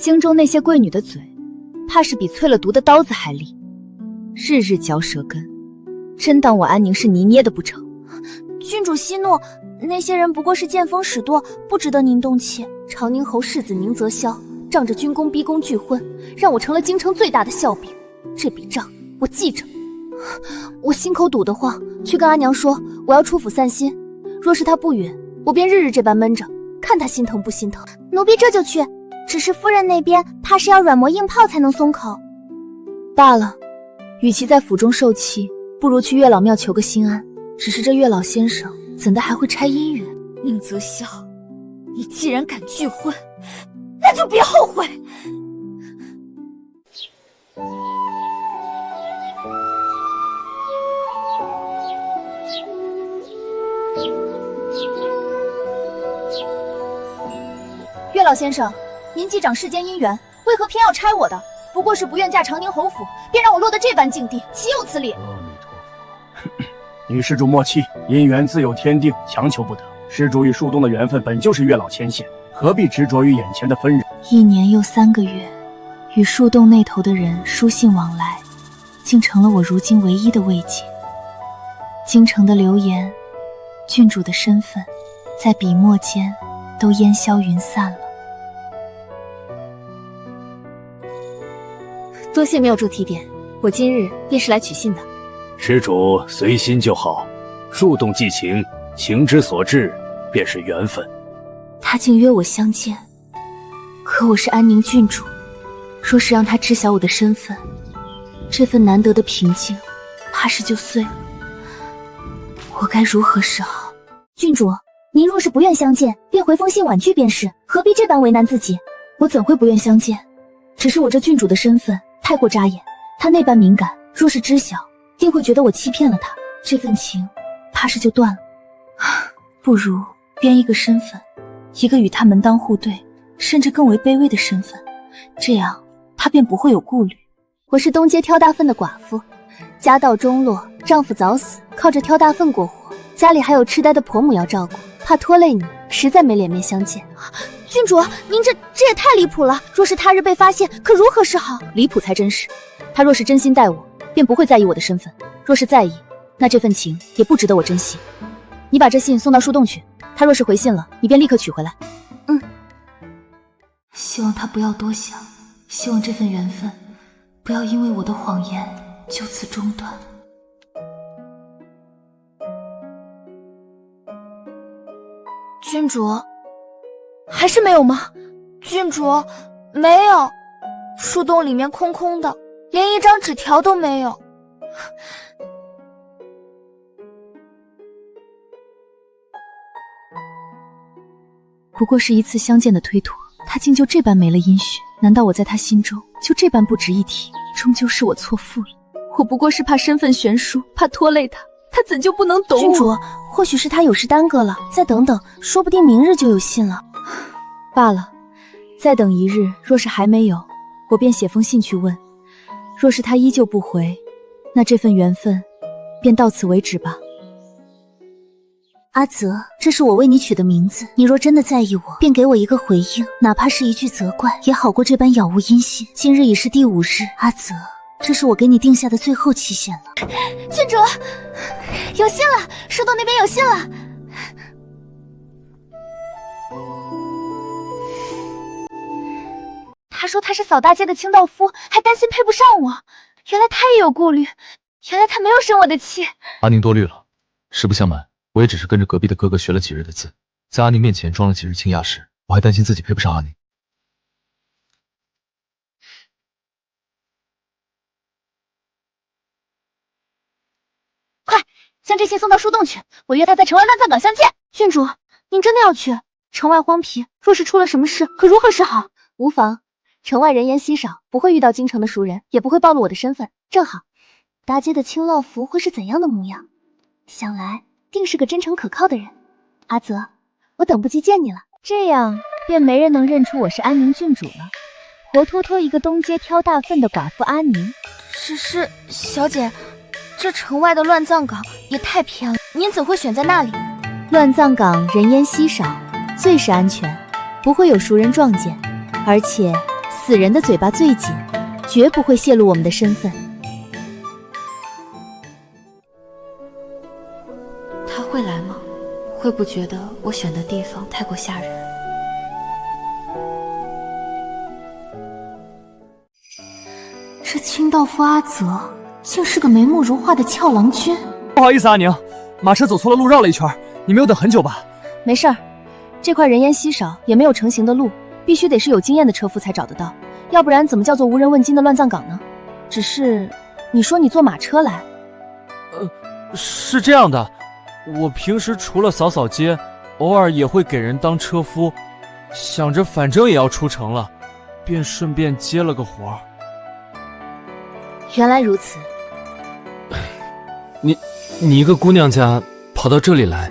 京中那些贵女的嘴，怕是比淬了毒的刀子还利，日日嚼舌根，真当我安宁是泥捏的不成？郡主息怒，那些人不过是见风使舵，不值得您动气。长宁侯世子宁泽霄仗着军功逼宫拒婚，让我成了京城最大的笑柄。这笔账我记着。我心口堵得慌，去跟阿娘说我要出府散心。若是她不允，我便日日这般闷着，看她心疼不心疼。奴婢这就去，只是夫人那边怕是要软磨硬泡才能松口。罢了，与其在府中受气，不如去月老庙求个心安。只是这月老先生怎的还会拆姻缘？宁泽霄，你既然敢拒婚，那就别后悔。月老先生，您既掌世间姻缘，为何偏要拆我的？不过是不愿嫁长宁侯府，便让我落得这般境地，岂有此理？阿弥陀佛。女施主莫气，姻缘自有天定，强求不得。施主与树洞的缘分本就是月老牵线，何必执着于眼前的分人？1年又3个月，与树洞那头的人书信往来，竟成了我如今唯一的慰藉。京城的流言，郡主的身份，在笔墨间都烟消云散了。多谢妙主提点，我今日便是来取信的。施主随心就好，树洞寄情，情之所至，便是缘分。他竟约我相见，可我是安宁郡主，若是让他知晓我的身份，这份难得的平静，怕是就碎了。我该如何是好？郡主，您若是不愿相见，便回封信婉拒便是，何必这般为难自己？我怎会不愿相见？只是我这郡主的身份太过扎眼，他那般敏感，若是知晓，定会觉得我欺骗了他，这份情怕是就断了。不如编一个身份，一个与他门当户对，甚至更为卑微的身份，这样他便不会有顾虑。我是东街挑大粪的寡妇，家道中落，丈夫早死，靠着挑大粪过活，家里还有痴呆的婆母要照顾，怕拖累你，实在没脸面相见。郡主，您这也太离谱了，若是他日被发现，可如何是好？离谱才真是。他若是真心待我，便不会在意我的身份，若是在意，那这份情也不值得我珍惜。你把这信送到树洞去，他若是回信了，你便立刻取回来。希望他不要多想，希望这份缘分不要因为我的谎言就此中断。郡主，还是没有吗？郡主，没有，树洞里面空空的，连一张纸条都没有。不过是一次相见的推脱，他竟就这般没了音讯。难道我在他心中就这般不值一提？终究是我错付了，我不过是怕身份悬殊，怕拖累他，他怎就不能懂我？郡主，或许是他有事耽搁了，再等等，说不定明日就有信了。罢了，再等一日，若是还没有，我便写封信去问。若是他依旧不回，那这份缘分便到此为止吧。阿泽，这是我为你取的名字，你若真的在意我，便给我一个回应，哪怕是一句责怪，也好过这般杳无音信。今日已是第5日，阿泽，这是我给你定下的最后期限了。郡主，有信了，树洞那边有信了。他说他是扫大街的清道夫，还担心配不上我，原来他也有顾虑，原来他没有生我的气。阿宁多虑了，实不相瞒，我也只是跟着隔壁的哥哥学了几日的字，在阿宁面前装了几日清雅时，我还担心自己配不上阿宁。快，将这信送到树洞去，我约他在城外乱葬岗相见。郡主，您真的要去？城外荒僻，若是出了什么事，可如何是好？无妨，城外人烟稀少，不会遇到京城的熟人，也不会暴露我的身份。正好，大街的青烙服会是怎样的模样？想来定是个真诚可靠的人。阿泽，我等不及见你了。这样便没人能认出我是安宁郡主了，活脱脱一个东街挑大粪的寡妇阿宁。是小姐，这城外的乱葬岗也太偏了，您怎会选在那里？乱葬岗人烟稀少，最是安全，不会有熟人撞见，而且死人的嘴巴最紧，绝不会泄露我们的身份。他会来吗？会不觉得我选的地方太过吓人？这清道夫阿泽竟是个眉目如画的俏郎君。不好意思，阿宁，马车走错了路，绕了一圈，你没有等很久吧？没事儿，这块人烟稀少，也没有成行的路，必须得是有经验的车夫才找得到，要不然怎么叫做无人问津的乱葬岗呢？只是，你说你坐马车来？是这样的，我平时除了扫扫街，偶尔也会给人当车夫，想着反正也要出城了，便顺便接了个活儿。原来如此。你一个姑娘家跑到这里来，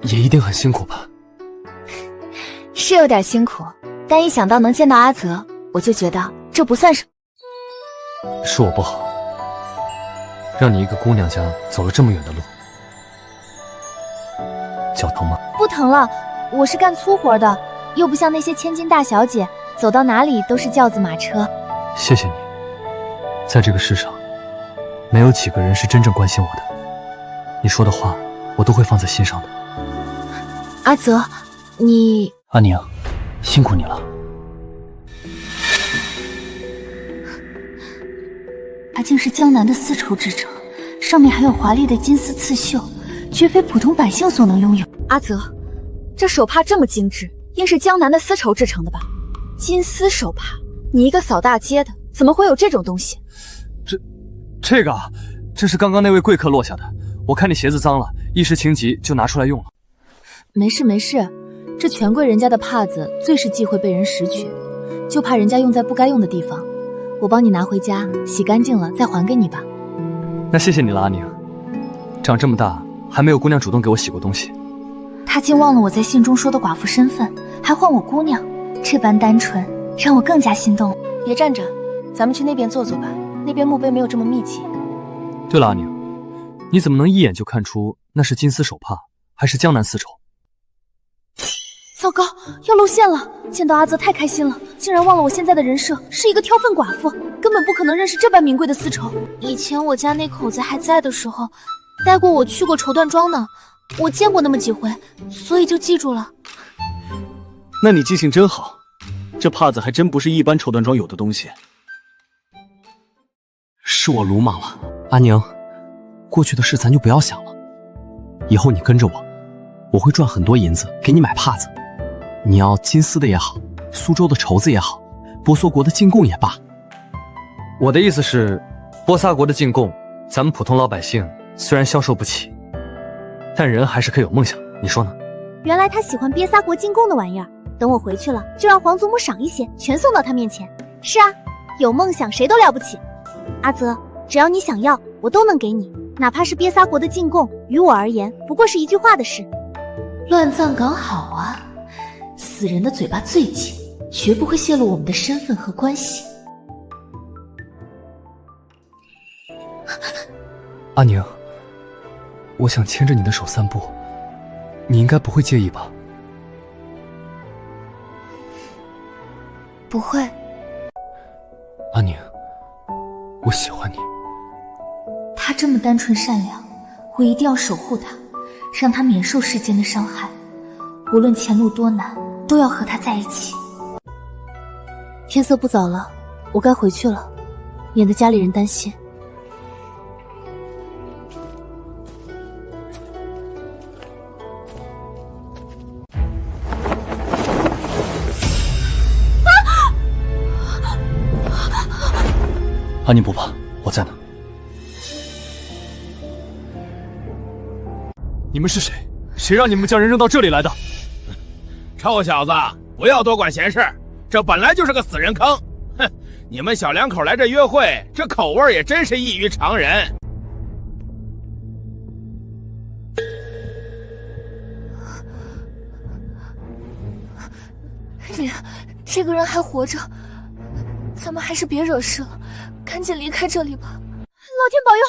也一定很辛苦吧？是有点辛苦，但一想到能见到阿泽，我就觉得这不算什么。是我不好，让你一个姑娘家走了这么远的路，脚疼吗？不疼了，我是干粗活的，又不像那些千金大小姐，走到哪里都是轿子马车。谢谢你，在这个世上，没有几个人是真正关心我的，你说的话我都会放在心上的。阿泽，你……阿宁，辛苦你了。它竟是江南的丝绸制成，上面还有华丽的金丝刺绣，绝非普通百姓所能拥有。阿泽，这手帕这么精致，应是江南的丝绸制成的吧？金丝手帕，你一个扫大街的，怎么会有这种东西？这个啊，这是刚刚那位贵客落下的，我看你鞋子脏了，一时情急就拿出来用了。没事没事，这权贵人家的帕子最是忌讳被人拾取，就怕人家用在不该用的地方。我帮你拿回家，洗干净了再还给你吧。那谢谢你了，阿宁。长这么大还没有姑娘主动给我洗过东西。他竟忘了我在信中说的寡妇身份，还唤我姑娘，这般单纯让我更加心动。别站着，咱们去那边坐坐吧，那边墓碑没有这么密集。对了，阿宁，你怎么能一眼就看出那是金丝手帕还是江南丝绸？糟糕，要露馅了！见到阿泽太开心了，竟然忘了我现在的人设是一个挑粪寡妇，根本不可能认识这般名贵的丝绸。以前我家那口子还在的时候，带过我去过绸缎庄呢，我见过那么几回，所以就记住了。那你记性真好，这帕子还真不是一般绸缎庄有的东西。是我鲁莽了，阿宁，过去的事咱就不要想了，以后你跟着我，我会赚很多银子给你买帕子。你要金丝的也好，苏州的绸子也好，波萨国的进贡也罢。我的意思是，波萨国的进贡，咱们普通老百姓虽然销售不起，但人还是可以有梦想，你说呢？原来他喜欢瘪撒国进贡的玩意儿，等我回去了，就让皇祖母赏一些，全送到他面前。是啊，有梦想谁都了不起。阿泽，只要你想要，我都能给你，哪怕是瘪撒国的进贡，于我而言不过是一句话的事。乱葬岗好啊，死人的嘴巴最紧，绝不会泄露我们的身份和关系。阿宁，我想牵着你的手散步，你应该不会介意吧？不会。阿宁，我喜欢你。他这么单纯善良，我一定要守护他，让他免受世间的伤害，无论前路多难，都要和他在一起。天色不早了，我该回去了，免得家里人担心。阿宁不怕，我在呢。你们是谁？谁让你们将人扔到这里来的？臭小子，不要多管闲事，这本来就是个死人坑。哼，你们小两口来这约会，这口味也真是异于常人。这个人还活着，咱们还是别惹事了，赶紧离开这里吧。老天保佑，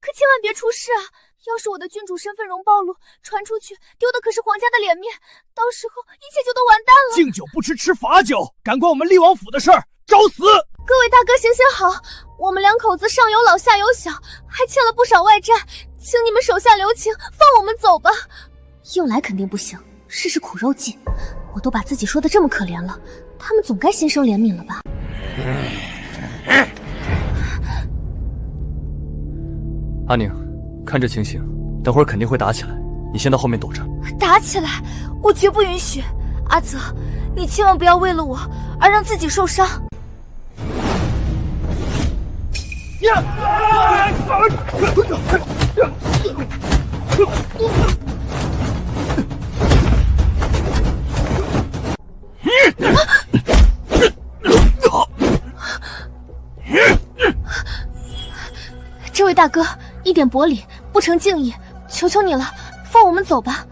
可千万别出事啊！要是我的君主身份容暴露，传出去，丢的可是皇家的脸面，到时候一切就都完蛋了。敬酒不吃吃罚酒，敢管我们厉王府的事儿，找死！各位大哥行行好，我们两口子上有老下有小，还欠了不少外债，请你们手下留情，放我们走吧。又来肯定不行，试试苦肉计。我都把自己说的这么可怜了，他们总该心生怜悯了吧？阿宁，看这情形，等会儿肯定会打起来，你先到后面躲着。打起来，我绝不允许。阿泽，你千万不要为了我而让自己受伤。这位大哥，一点薄礼，不成敬意，求求你了，放我们走吧。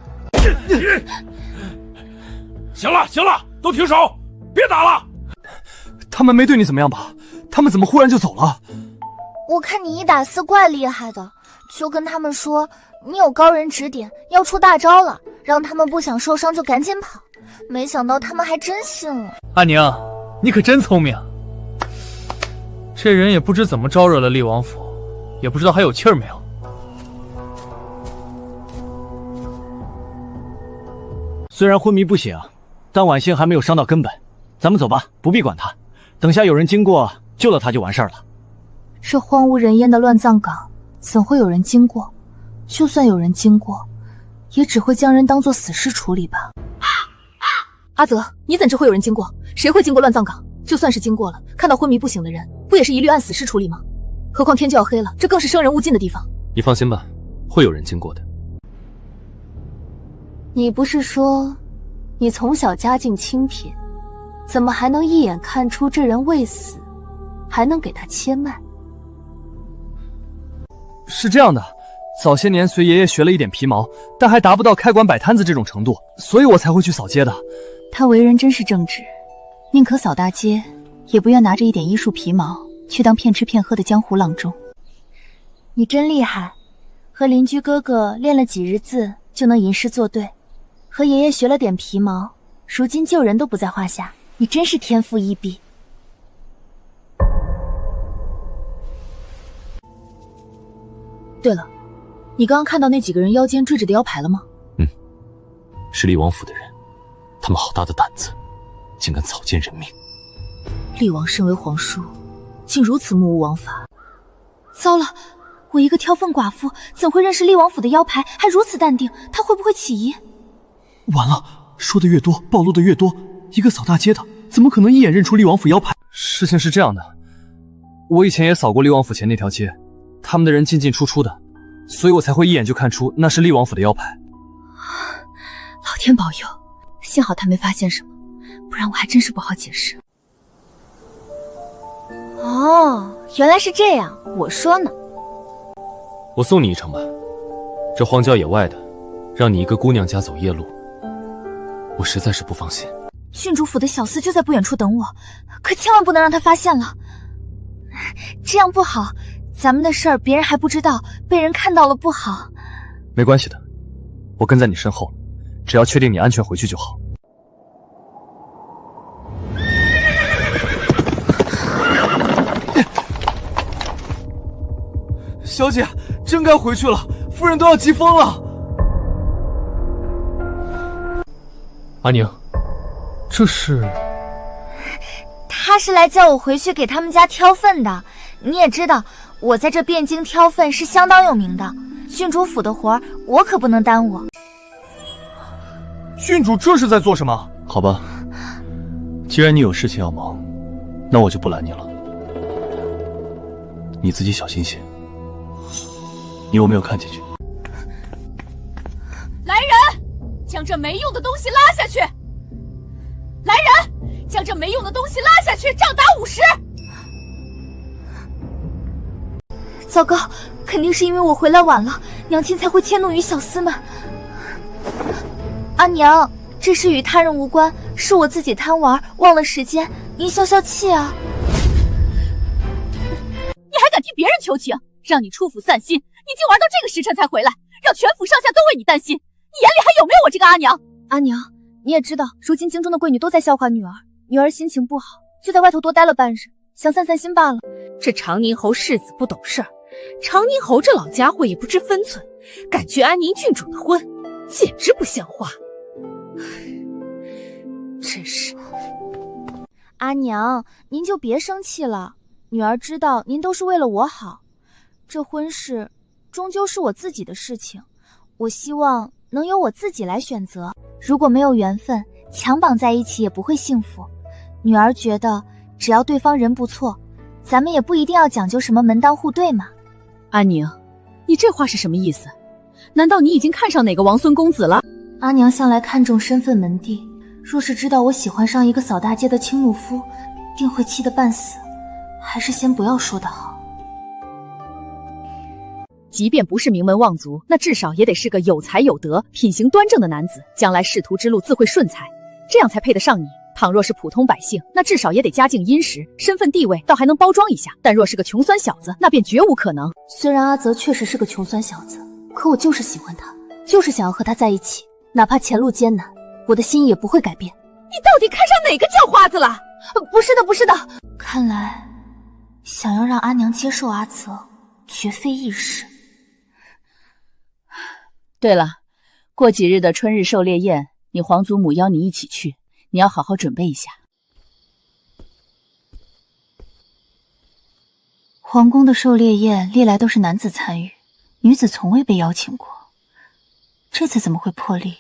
行了行了，都停手，别打了。他们没对你怎么样吧？他们怎么忽然就走了？我看你一打四怪厉害的，就跟他们说你有高人指点，要出大招了，让他们不想受伤就赶紧跑。没想到他们还真信了。阿宁，你可真聪明。这人也不知怎么招惹了厉王府，也不知道还有气儿没有。虽然昏迷不醒，但婉欣还没有伤到根本。咱们走吧，不必管他。等下有人经过，救了他就完事儿了。这荒无人烟的乱葬岗，怎会有人经过？就算有人经过，也只会将人当作死尸处理吧。阿泽，你怎知会有人经过？谁会经过乱葬岗？就算是经过了，看到昏迷不醒的人，不也是一律按死尸处理吗？何况天就要黑了，这更是生人勿近的地方。你放心吧，会有人经过的。你不是说你从小家境清贫，怎么还能一眼看出这人未死，还能给他切脉？是这样的，早些年随爷爷学了一点皮毛，但还达不到开馆摆摊子这种程度，所以我才会去扫街的。他为人真是正直，宁可扫大街，也不愿拿着一点医术皮毛去当骗吃骗喝的江湖郎中。你真厉害，和邻居哥哥练了几日字就能吟诗作对，和爷爷学了点皮毛，如今救人都不在话下，你真是天赋异禀。对了，你刚刚看到那几个人腰间坠着的腰牌了吗？是厉王府的人，他们好大的胆子，竟敢草菅人命。厉王身为皇叔，竟如此目无王法。糟了，我一个挑粪寡妇怎会认识厉王府的腰牌，还如此淡定？他会不会起疑？完了，说的越多，暴露的越多。一个扫大街的，怎么可能一眼认出厉王府腰牌？事情是这样的，我以前也扫过厉王府前那条街，他们的人进进出出的，所以我才会一眼就看出那是厉王府的腰牌。老天保佑，幸好他没发现什么，不然我还真是不好解释。哦，原来是这样，我说呢。我送你一程吧，这荒郊野外的，让你一个姑娘家走夜路，我实在是不放心。郡主府的小厮就在不远处等我，可千万不能让他发现了。这样不好，咱们的事儿别人还不知道，被人看到了不好。没关系的，我跟在你身后，只要确定你安全回去就好。小姐，真该回去了，夫人都要急疯了。阿宁，这是？他是来叫我回去给他们家挑粪的。你也知道，我在这汴京挑粪是相当有名的，郡主府的活儿我可不能耽误。郡主这是在做什么？好吧，既然你有事情要忙，那我就不拦你了。你自己小心些。你有没有看进去？来人，将这没用的东西拉下去！来人，将这没用的东西拉下去，杖打50！糟糕，肯定是因为我回来晚了，娘亲才会迁怒于小厮们。阿娘，这事与他人无关，是我自己贪玩忘了时间，您消消气啊！你还敢替别人求情？让你出府散心，你竟玩到这个时辰才回来，让全府上下都为你担心，你眼里还有没有我这个阿娘？阿娘，你也知道，如今京中的贵女都在笑话女儿，女儿心情不好，就在外头多待了半日，想散散心罢了。这长宁侯世子不懂事儿，长宁侯这老家伙也不知分寸，敢拒安宁郡主的婚，简直不像话。真是。阿娘，您就别生气了，女儿知道您都是为了我好，这婚事终究是我自己的事情，我希望能由我自己来选择。如果没有缘分，强绑在一起也不会幸福。女儿觉得只要对方人不错，咱们也不一定要讲究什么门当户对嘛。安宁，你这话是什么意思？难道你已经看上哪个王孙公子了？阿娘向来看重身份门第，若是知道我喜欢上一个扫大街的青木夫，定会气得半死，还是先不要说的好。即便不是名门望族，那至少也得是个有才有德、品行端正的男子，将来仕途之路自会顺财，这样才配得上你。倘若是普通百姓，那至少也得家境殷实，身份地位倒还能包装一下，但若是个穷酸小子，那便绝无可能。虽然阿泽确实是个穷酸小子，可我就是喜欢他，就是想要和他在一起，哪怕前路艰难，我的心也不会改变。你到底看上哪个叫花子了？不是的，不是的，看来想要让阿娘接受阿泽，绝非易事。对了，过几日的春日狩猎宴，你皇祖母邀你一起去，你要好好准备一下。皇宫的狩猎宴历来都是男子参与，女子从未被邀请过，这次怎么会破例？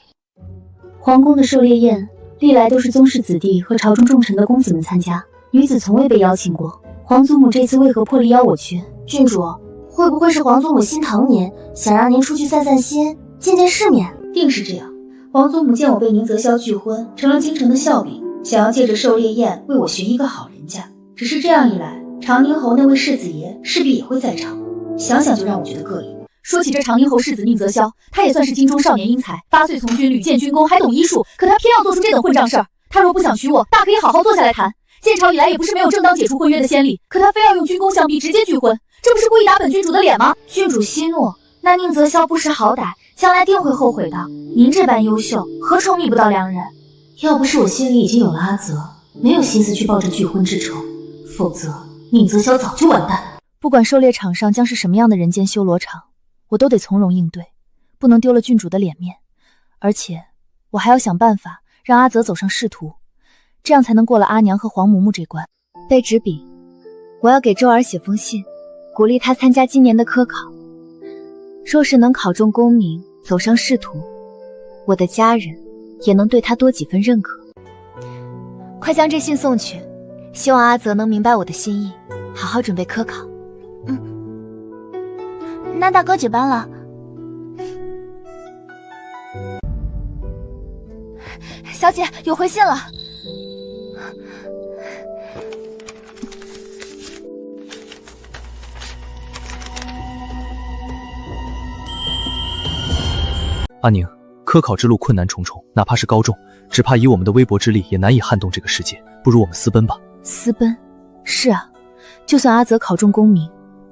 皇宫的狩猎宴历来都是宗室子弟和朝中重臣的公子们参加，女子从未被邀请过。皇祖母这次为何破例邀我去？郡主，会不会是皇祖母心疼您，想让您出去散散心，见见世面？定是这样。皇祖母见我被宁泽霄拒婚，成了京城的笑柄，想要借着狩猎宴为我寻一个好人家。只是这样一来，长宁侯那位世子爷势必也会在场，想想就让我觉得膈应。说起这长宁侯世子宁泽霄，他也算是京中少年英才，8岁从军，屡建军功，还懂医术，可他偏要做出这等混账事儿。他若不想娶我，大可以好好坐下来谈。建朝以来也不是没有正当解除婚约的先例，可他非要用军功相逼，直接拒婚，这不是故意打本郡主的脸吗？郡主息怒，那宁泽霄不识好歹，将来定会后悔的。您这般优秀，何愁觅不到良人？要不是我心里已经有了阿泽，没有心思去抱着拒婚之仇，否则宁泽霄早就完蛋。不管狩猎场上将是什么样的人间修罗场，我都得从容应对，不能丢了郡主的脸面。而且我还要想办法让阿泽走上仕途，这样才能过了阿娘和黄嬷嬷这关。备纸笔，我要给周儿写封信，鼓励她参加今年的科考。若是能考中功名，走上仕途，我的家人也能对她多几分认可。快将这信送去，希望阿泽能明白我的心意，好好准备科考。那大哥几班了？小姐，有回信了。阿宁，科考之路困难重重，哪怕是高中，只怕以我们的微薄之力也难以撼动这个世界，不如我们私奔吧。私奔？是啊，就算阿泽考中功名，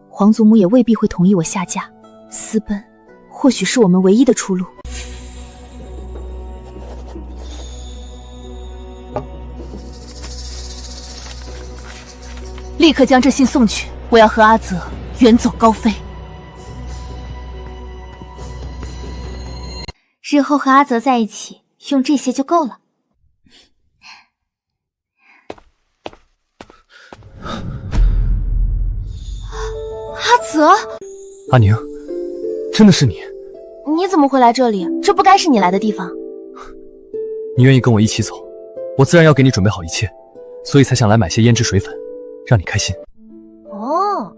皇祖母也未必会同意我下嫁。私奔或许是我们唯一的出路。立刻将这信送去，我要和阿泽远走高飞。日后和阿泽在一起，用这些就够了。阿泽，阿宁，真的是你？你怎么会来这里？这不该是你来的地方。你愿意跟我一起走，我自然要给你准备好一切，所以才想来买些胭脂水粉，让你开心。哦，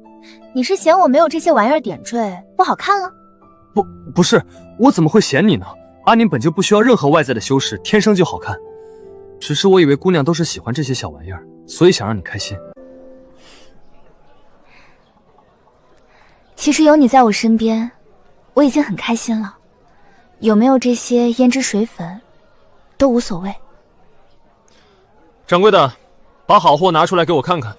你是嫌我没有这些玩意儿点缀不好看了？不是，我怎么会嫌你呢？阿宁本就不需要任何外在的修饰，天生就好看。只是我以为姑娘都是喜欢这些小玩意儿，所以想让你开心。其实有你在我身边，我已经很开心了。有没有这些胭脂水粉，都无所谓。掌柜的，把好货拿出来给我看看。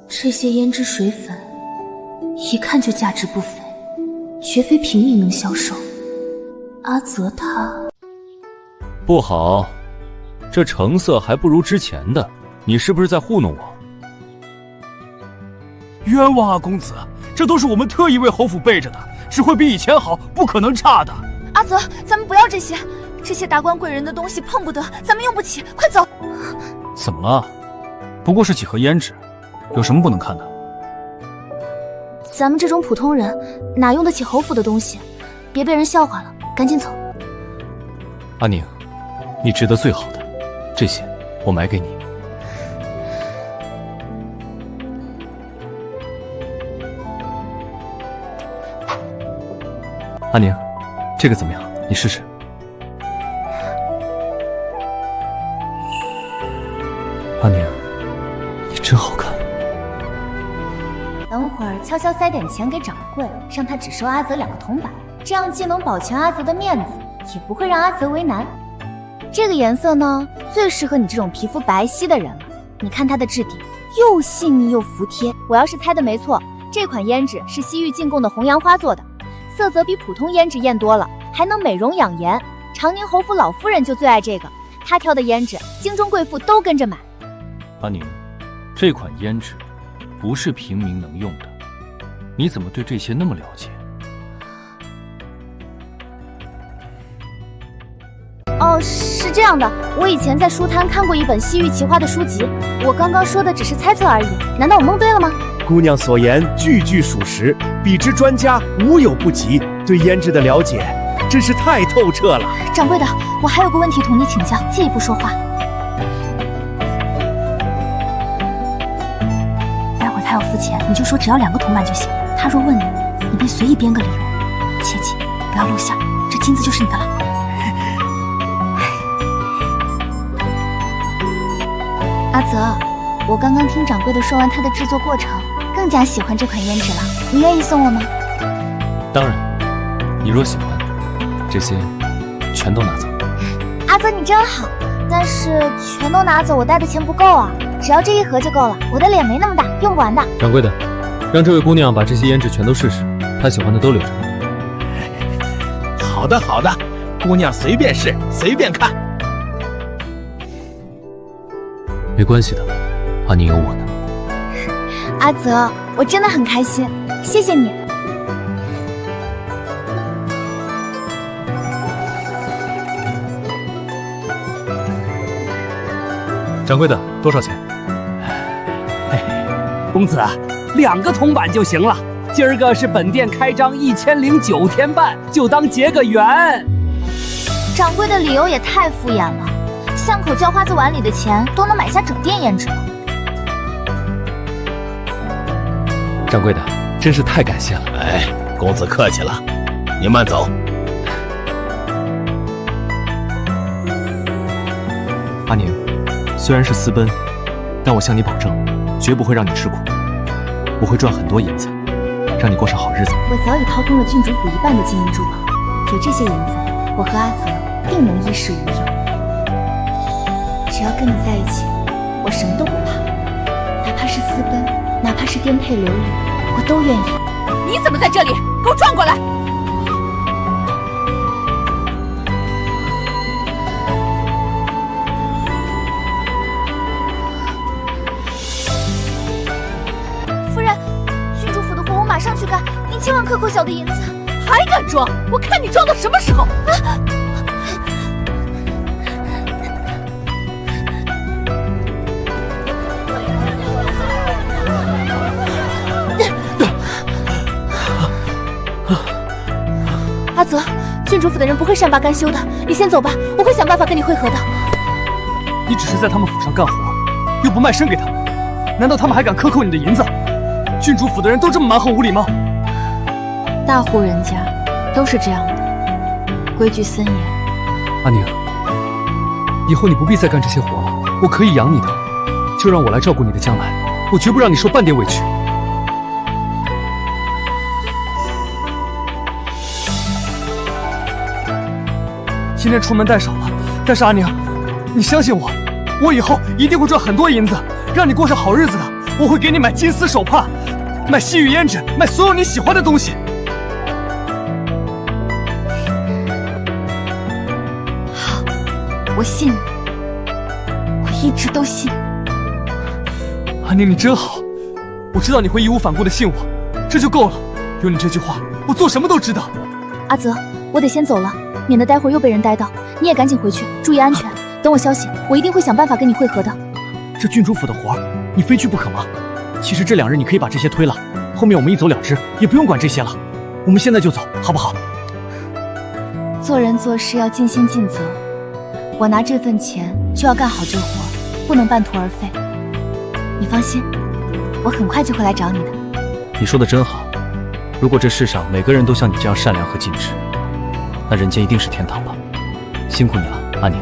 这些胭脂水粉，一看就价值不菲，绝非平民能销售。阿泽他不好，这成色还不如之前的，你是不是在糊弄我？冤枉啊，公子！这都是我们特意为侯府备着的，只会比以前好，不可能差的。阿泽，咱们不要这些，这些达官贵人的东西碰不得，咱们用不起，快走！怎么了？不过是几盒胭脂，有什么不能看的？咱们这种普通人哪用得起侯府的东西？别被人笑话了，赶紧走。阿宁，你值得最好的，这些我买给你。阿宁，这个怎么样？你试试。阿宁，你真好看。等会儿悄悄塞点钱给掌柜，让他只收阿泽2个铜板，这样既能保全阿泽的面子，也不会让阿泽为难。这个颜色呢，最适合你这种皮肤白皙的人了。你看它的质地，又细腻又服帖。我要是猜的没错，这款胭脂是西域进贡的红杨花做的，色泽比普通胭脂艳多了，还能美容养颜。长宁侯府老夫人就最爱这个，她挑的胭脂，京中贵妇都跟着买。阿宁，这款胭脂不是平民能用的，你怎么对这些那么了解？哦，是这样的，我以前在书摊看过一本西域奇花的书籍，我刚刚说的只是猜测而已，难道我蒙对了吗？姑娘所言句句属实，比之专家无有不及，对胭脂的了解真是太透彻了。掌柜的，我还有个问题同你请教，借一步说话。待会儿他要付钱，你就说只要2个铜板就行。他若问你，你便随意编个理由，切记不要露馅，这金子就是你的了。阿泽，我刚刚听掌柜的说完它的制作过程，更加喜欢这款胭脂了。你愿意送我吗？当然，你若喜欢，这些全都拿走。阿泽你真好，但是全都拿走，我带的钱不够啊，只要这1盒就够了。我的脸没那么大，用不完的。掌柜的，让这位姑娘把这些胭脂全都试试，她喜欢的都留着。好的好的，姑娘随便试，随便看。没关系的，阿宁有我呢。阿泽，我真的很开心，谢谢你。掌柜的，多少钱？公子，2个铜板就行了。今儿个是本店开张1009天半，就当结个缘。掌柜的理由也太敷衍了，巷口叫花子碗里的钱都能买下整店胭脂了。掌柜的，真是太感谢了。哎，公子客气了，您慢走。阿宁，虽然是私奔，但我向你保证，绝不会让你吃苦。我会赚很多银子，让你过上好日子。我早已掏空了郡主府1半的金银珠宝，有这些银子，我和阿泽定能衣食无忧。只要跟你在一起，我什么都不怕，哪怕是私奔，哪怕是颠沛流离，我都愿意。你怎么在这里？给我转过来！夫人，郡主府的活我马上去干，您千万克扣小的银子。还敢装？我看你装到什么时候！阿泽，郡主府的人不会善罢甘休的，你先走吧，我会想办法跟你会合的。你只是在他们府上干活，又不卖身给他们，难道他们还敢克扣你的银子？郡主府的人都这么蛮横无理吗？大户人家都是这样的，规矩森严。阿宁，以后你不必再干这些活了，我可以养你的，就让我来照顾你的将来，我绝不让你受半点委屈。今天出门带少了，但是阿宁，你相信我，我以后一定会赚很多银子，让你过上好日子的。我会给你买金丝手帕，买西域胭脂，买所有你喜欢的东西。好，我信你。一直都信。安宁，你真好，我知道你会义无反顾的信我，这就够了。有你这句话，我做什么都值得。阿泽，我得先走了，免得待会儿又被人逮到。你也赶紧回去，注意安全。等我消息，我一定会想办法跟你会合的。这郡主府的活儿，你非去不可吗？其实这2日你可以把这些推了，后面我们一走了之，也不用管这些了。我们现在就走，好不好？做人做事要尽心尽责，我拿这份钱就要干好这活，不能半途而废。你放心，我很快就会来找你的。你说的真好，如果这世上每个人都像你这样善良和尽职，那人间一定是天堂吧。辛苦你了，阿宁。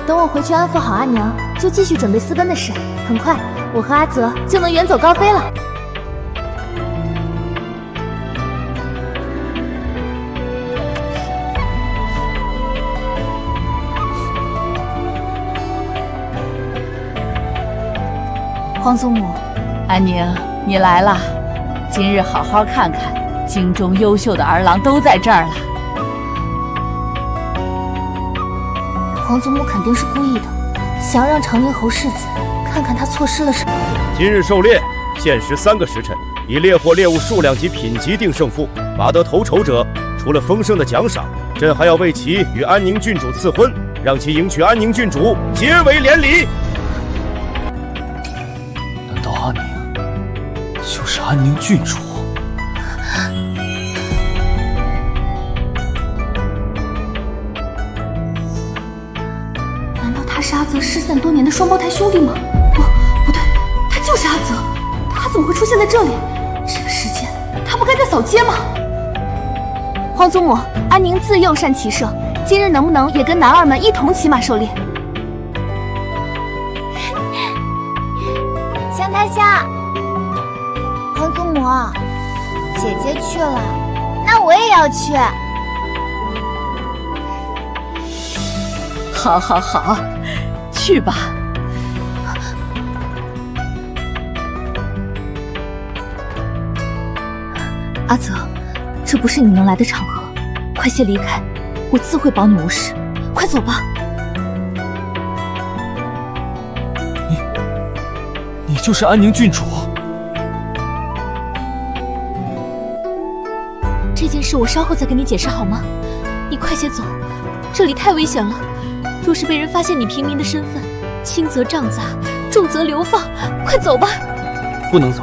等我回去安抚好阿娘，就继续准备私奔的事。很快，我和阿泽就能远走高飞了。皇祖母，安宁，你来了。今日好好看看，京中优秀的儿郎都在这儿了。皇祖母肯定是故意的，想要让长宁侯世子看看他错失了什么。今日狩猎，限时3个时辰，以猎获猎物数量及品级定胜负。拔得头筹者，除了丰盛的奖赏，朕还要为其与安宁郡主赐婚，让其迎娶安宁郡主，结为连理。难道阿宁就是安宁郡主？是阿泽失散多年的双胞胎兄弟吗？不对，他就是阿泽，他怎么会出现在这里？这个时间，他不该在扫街吗？皇祖母，安宁自幼善骑射，今日能不能也跟男儿们一同骑马狩猎？向太下，皇祖母，姐姐去了，那我也要去。好，好，好。去吧，阿泽，这不是你能来的场合，快些离开，我自会保你无事。快走吧。你就是安宁郡主？这件事我稍后再跟你解释好吗？你快些走，这里太危险了。若是被人发现你平民的身份，轻则杖砸，重则流放。快走吧！不能走，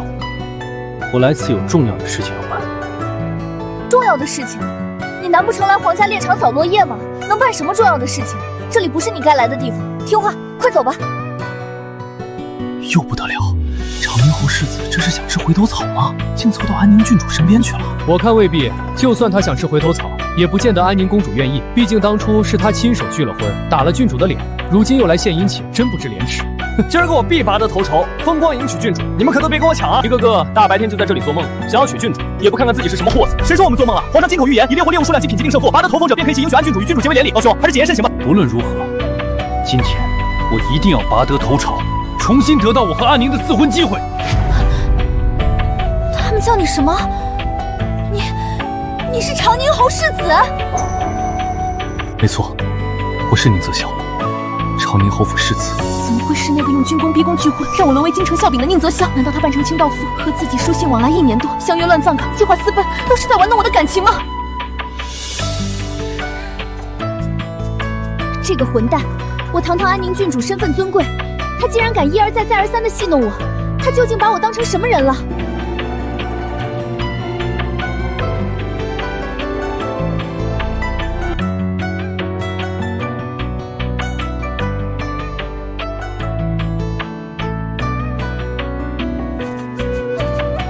我来此有重要的事情要办。重要的事情？你难不成来皇家猎场扫落叶吗？能办什么重要的事情？这里不是你该来的地方。听话，快走吧！又不得了，长宁侯世子这是想吃回头草吗？竟凑到安宁郡主身边去了。我看未必，就算他想吃回头草，也不见得安宁公主愿意。毕竟当初是他亲手拒了婚，打了郡主的脸，如今又来献殷勤，真不知廉耻。今儿个我必拔得头筹，风光迎娶郡主，你们可都别跟我抢啊！一个个大白天就在这里做梦，想要娶郡主，也不看看自己是什么货色。谁说我们做梦了？皇上金口玉言，以猎获猎物数量及品级定胜负，拔得头风者便可以迎娶安郡主，与郡主结为连理。老兄，还是谨言慎行吧。无论如何，今天我一定要拔得头筹，重新得到我和安宁的赐婚机会。他们叫你什么？你是长宁侯世子？没错，我是宁泽霄，长宁侯府世子。怎么会是那个用军功逼宫拒婚，让我沦为京城笑柄的宁泽霄？难道他扮成清道夫，和自己书信往来1年多，相约乱葬岗，计划私奔，都是在玩弄我的感情吗？这个混蛋！我堂堂安宁郡主身份尊贵，他竟然敢一而再再而三的戏弄我，他究竟把我当成什么人了？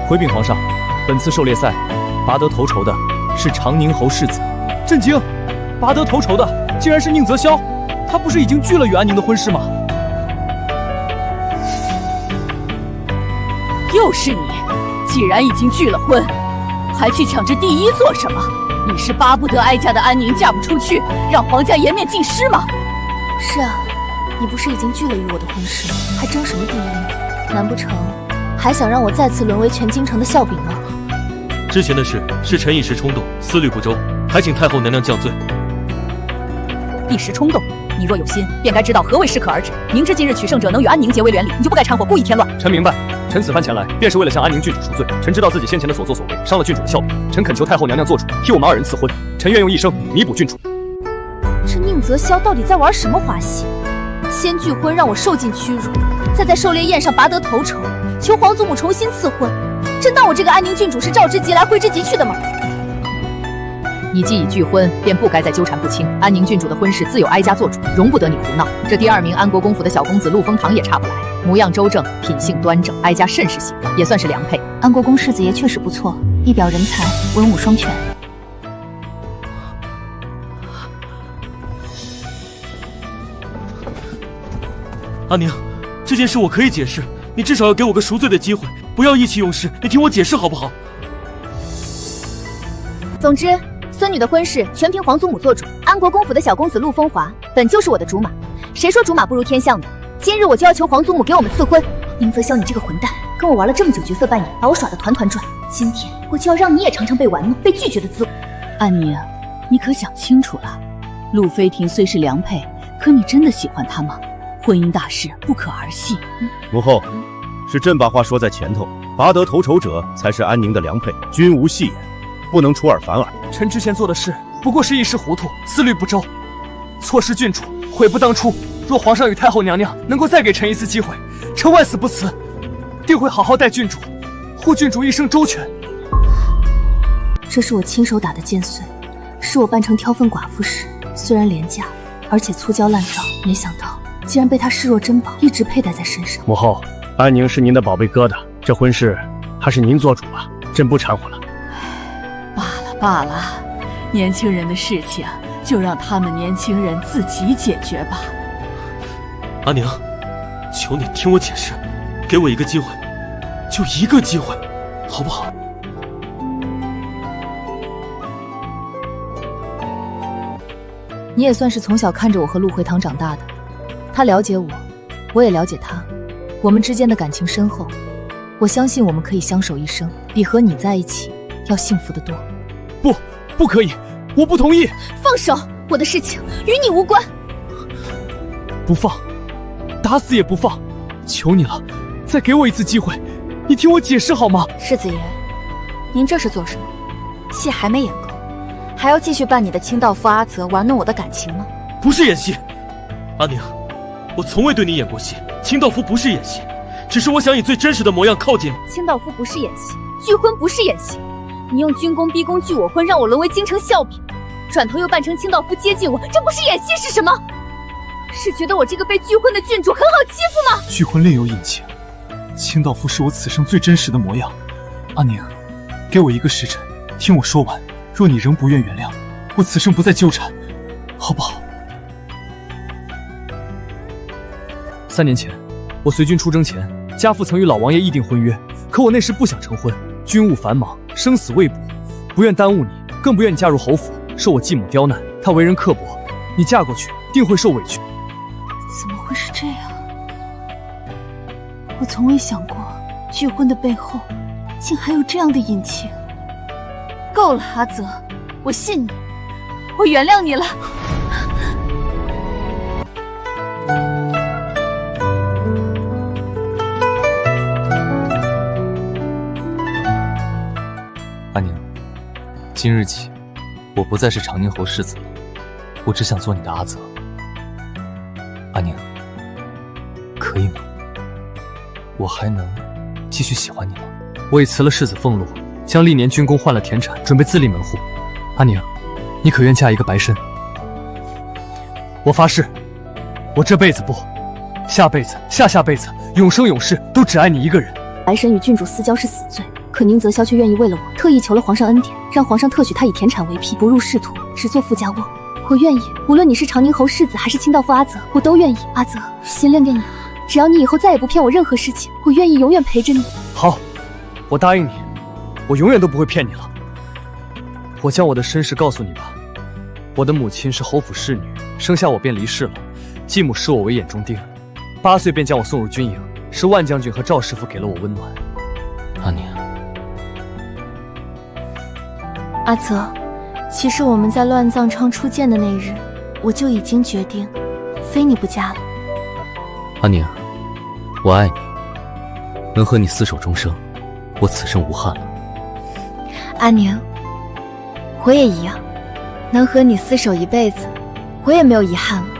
回禀皇上，本次狩猎赛拔得头筹的是长宁侯世子。震惊！拔得头筹的竟然是宁泽霄，他不是已经拒了与安宁的婚事吗？又是你！既然已经拒了婚，还去抢这第一做什么？你是巴不得哀家的安宁嫁不出去，让皇家颜面尽失吗？是啊，你不是已经拒了与我的婚事，还争什么第一呢？难不成还想让我再次沦为全京城的笑柄吗？之前的事是臣一时冲动，思虑不周，还请太后娘娘降罪。一时冲动，你若有心，便该知道何谓适可而止。明知今日取胜者能与安宁结为连理，你就不该掺和，故意添乱。臣明白，臣此番前来，便是为了向安宁郡主赎罪。臣知道自己先前的所作所为，伤了郡主的笑柄。臣恳求太后娘娘做主，替我们2人赐婚。臣愿用一生弥补郡主。这宁泽霄到底在玩什么花戏？先拒婚让我受尽屈辱，再在狩猎宴上拔得头筹，求皇祖母重新赐婚。真当我这个安宁郡主是召之即来挥之即去的吗？你既已拒婚，便不该再纠缠不清。安宁郡主的婚事自有哀家做主，容不得你胡闹。这第2名安国公府的小公子陆丰堂也差不来，模样周正，品性端正，哀家甚是喜欢，也算是良配。安国公世子爷确实不错，一表人才，文武双全。阿宁，这件事我可以解释，你至少要给我个赎罪的机会，不要意气用事。你听我解释好不好？总之，孙女的婚事全凭皇祖母做主。安国公府的小公子陆风华本就是我的竹马，谁说竹马不如天象的？今日我就要求皇祖母给我们赐婚。宁泽霄，你这个混蛋，跟我玩了这么久角色扮演，把我耍得团团转。今天我就要让你也尝尝被玩弄、被拒绝的滋味。安宁，你可想清楚了？陆飞婷虽是良配，可你真的喜欢她吗？婚姻大事不可儿戏。母后，是朕把话说在前头，拔得头筹者才是安宁的良配，君无戏言，不能出尔反尔。臣之前做的事不过是一时糊涂，思虑不周，错失郡主，悔不当初。若皇上与太后娘娘能够再给臣一次机会，臣万死不辞，定会好好待郡主，护郡主一生周全。这是我亲手打的剑髓，是我扮成挑粪寡妇时，虽然廉价，而且粗糙烂造，没想到竟然被他视若珍宝，一直佩戴在身上。母后，安宁是您的宝贝疙瘩，这婚事还是您做主吧，朕不掺和了。罢了，年轻人的事情就让他们年轻人自己解决吧。阿宁，求你听我解释，给我一个机会，就一个机会，好不好？你也算是从小看着我和陆回堂长大的，他了解我，我也了解他，我们之间的感情深厚，我相信我们可以相守一生，比和你在一起要幸福得多。不可以，我不同意！放手，我的事情与你无关。不放，打死也不放！求你了，再给我一次机会，你听我解释好吗？世子爷，您这是做什么？戏还没演够，还要继续扮你的清道夫阿泽玩弄我的感情吗？不是演戏，阿宁，我从未对你演过戏，清道夫不是演戏，只是我想以最真实的模样靠近你。清道夫不是演戏，拒婚不是演戏。你用军功逼宫拒我婚，让我沦为京城笑柄，转头又扮成清道夫接近我，这不是演戏是什么？是觉得我这个被拒婚的郡主很好欺负吗？拒婚另有隐情，清道夫是我此生最真实的模样。阿宁，给我一个时辰，听我说完。若你仍不愿原谅，我此生不再纠缠，好不好？3年前，我随军出征前，家父曾与老王爷议定婚约，可我那时不想成婚，军务繁忙，生死未卜，不愿耽误你，更不愿你嫁入侯府，受我继母刁难。他为人刻薄，你嫁过去定会受委屈。怎么会是这样？我从未想过，拒婚的背后竟还有这样的隐情。够了，阿泽，我信你，我原谅你了。安宁，今日起，我不再是长宁侯世子了，我只想做你的阿泽。安宁，可以吗？我还能继续喜欢你吗？我已辞了世子俸禄，将历年军功换了田产，准备自立门户。安宁，你可愿嫁一个白身？我发誓，我这辈子不，下辈子、下下辈子、永生永世都只爱你一个人。白神与郡主私交是死罪，可宁泽霄却愿意为了我，特意求了皇上恩典，让皇上特许他以田产为聘，不入仕途，只做富家翁。我愿意，无论你是长宁侯世子还是清道夫阿泽，我都愿意。阿泽，先练练你，只要你以后再也不骗我任何事情，我愿意永远陪着你。好，我答应你，我永远都不会骗你了。我将我的身世告诉你吧。我的母亲是侯府侍女，生下我便离世了，继母视我为眼中钉，8岁便将我送入军营，是万将军和赵师傅给了我温暖。阿宁，阿泽，其实我们在乱葬岗初见的那日，我就已经决定非你不嫁了。阿宁，我爱你，能和你厮守终生，我此生无憾了。阿宁，我也一样，能和你厮守一辈子，我也没有遗憾了。